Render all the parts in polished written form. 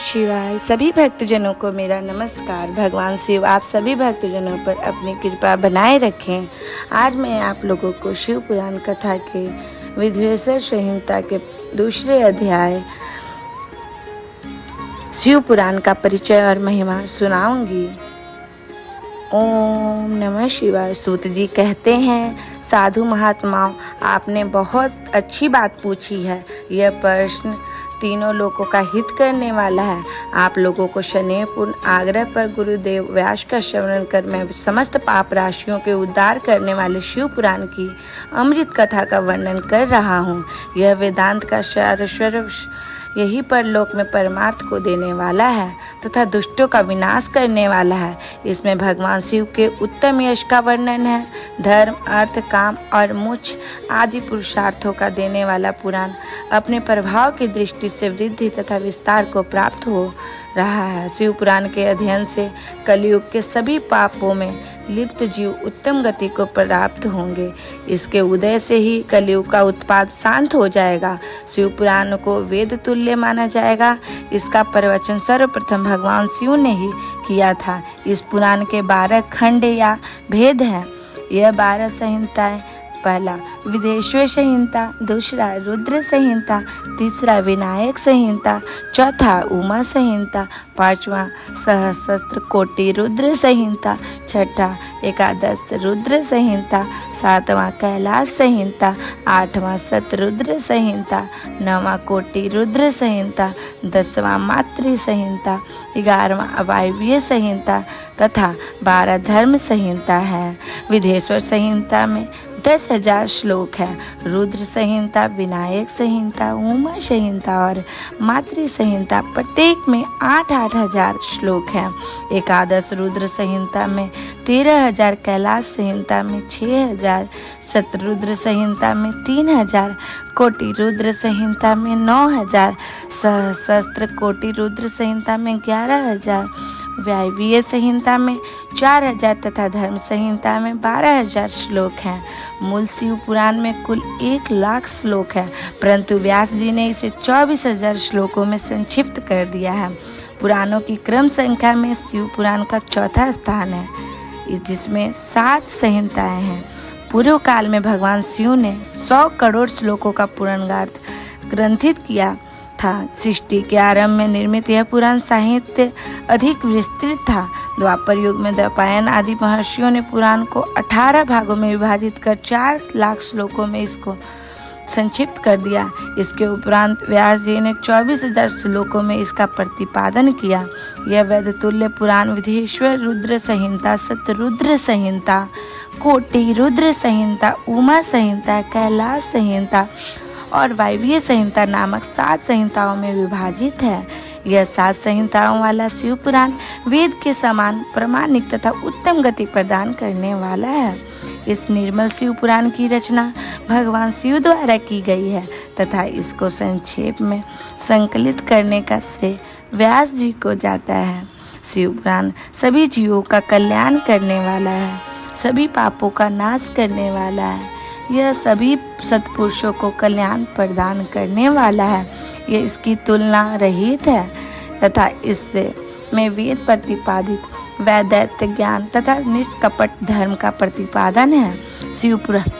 शिवाय। सभी भक्तजनों को मेरा नमस्कार। भगवान शिव आप सभी भक्तजनों पर अपनी कृपा बनाए रखें। आज मैं आप लोगों को शिव पुराण कथा के विधवेश्वर संहिता के दूसरे अध्याय शिव पुराण का परिचय और महिमा सुनाऊंगी। ओम नमः शिवाय। सूत जी कहते हैं, साधु महात्माओं, आपने बहुत अच्छी बात पूछी है। यह प्रश्न तीनों लोगों का हित करने वाला है। आप लोगों को स्नेहपूर्ण आग्रह पर गुरुदेव व्यास का श्रवण कर मैं समस्त पाप राशियों के उद्धार करने वाले शिव पुराण की अमृत कथा का वर्णन कर रहा हूँ। यह वेदांत का सारस्वर यही परलोक में परमार्थ को देने वाला है तथा दुष्टों का विनाश करने वाला है। इसमें भगवान शिव के उत्तम यश का वर्णन है। धर्म, अर्थ, काम और मोक्ष आदि पुरुषार्थों का देने वाला पुराण अपने प्रभाव की दृष्टि से वृद्धि तथा विस्तार को प्राप्त हो रहा है। शिव पुराण के अध्ययन से कलयुग के सभी पापों में लिप्त जीव उत्तम गति को प्राप्त होंगे। इसके उदय से ही कलयुग का उत्पात शांत हो जाएगा। शिव पुराण को वेद तुल्य माना जाएगा। इसका प्रवचन सर्वप्रथम भगवान शिव ने ही किया था। इस पुराण के 12 खंड या भेद हैं। यह 12 संहिताएं, पहला विधवेश्वर संहिता, दूसरा रुद्र संहिता, तीसरा विनायक संहिता, चौथा उमा संहिता, पांचवा सहस्त्र कोटि रुद्र संहिता, छठा एकादश रुद्र संहिता, सातवां कैलाश संहिता, आठवां शतरुद्र संहिता, नौवां कोटि रुद्र संहिता, 10वां मातृ संहिता, 11वां वायव्य संहिता तथा 12 धर्म संहिता है। विधवेश्वर संहिता में 10,000 श्लोक है। रुद्र संहिता, विनायक संहिता, उमा संहिता और मातृ संहिता प्रत्येक में 8-8 हजार श्लोक हैं। एकादश रुद्र संहिता में 13,000, कैलाश संहिता में 6,000, शतरुद्र संहिता में 3,000, कोटि रुद्र संहिता में 9,000, सहस्त्र कोटि रुद्र संहिता में 11,000, वायव्य संहिता में 4,000 तथा धर्म संहिता में 12,000 श्लोक हैं। मूल शिव पुराण में कुल 1,00,000 श्लोक है, परंतु व्यास जी ने इसे 24,000 श्लोकों में संक्षिप्त कर दिया है। पुराणों की क्रम संख्या में शिव पुराण का चौथा स्थान है, जिसमें 7 संहिताएं हैं। पूर्व काल में भगवान शिव ने 100 करोड़ श्लोकों का पुराणार्थ ग्रंथित किया था। सृष्टि के आरंभ में निर्मित यह पुराण साहित्य अधिक विस्तृत था। द्वापर युग में द्वैपायन आदि महर्षियों ने पुराण को 18 भागों में विभाजित कर 4,00,000 श्लोकों में इसको संक्षिप्त कर दिया। इसके उपरांत व्यास जी ने 24,000 श्लोकों में इसका प्रतिपादन किया। यह वेद तुल्य पुराण विधवेश्वर रुद्र संहिता, शतरुद्र संहिता, कोटि रुद्र संहिता, उमा संहिता, कैलाश संहिता और वायव्य संहिता नामक 7 संहिताओं में विभाजित है। यह 7 संहिताओं वाला शिव पुराण वेद के समान प्रामाणिक तथा उत्तम गति प्रदान करने वाला है। इस निर्मल शिव पुराण की रचना भगवान शिव द्वारा की गई है तथा इसको संक्षेप में संकलित करने का श्रेय व्यास जी को जाता है। शिव पुराण सभी जीवों का कल्याण करने वाला है, सभी पापों का नाश करने वाला है। यह सभी सत्पुरुषों को कल्याण प्रदान करने वाला है। यह इसकी तुलना रहित है तथा इससे में वेद प्रतिपादित वैदैत्य ज्ञान तथा निष्कपट धर्म का प्रतिपादन है। शिव पुराण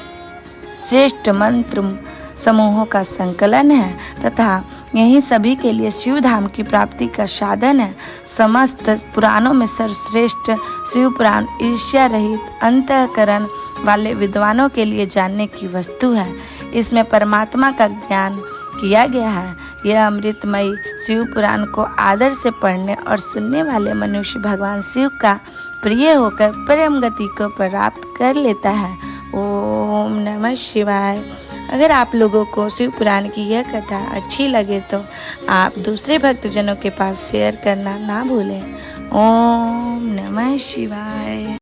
श्रेष्ठ मंत्र समूहों का संकलन है तथा यही सभी के लिए शिव धाम की प्राप्ति का साधन है। समस्त पुराणों में सर्वश्रेष्ठ शिव पुराण ईर्ष्या रहित अंतःकरण वाले विद्वानों के लिए जानने की वस्तु है। इसमें परमात्मा का ज्ञान किया गया है। यह अमृतमयी शिव पुराण को आदर से पढ़ने और सुनने वाले मनुष्य भगवान शिव का प्रिय होकर परम गति को प्राप्त कर लेता है। ओम नमः शिवाय। अगर आप लोगों को शिव पुराण की यह कथा अच्छी लगे तो आप दूसरे भक्तजनों के पास शेयर करना ना भूलें। ओम नमः शिवाय।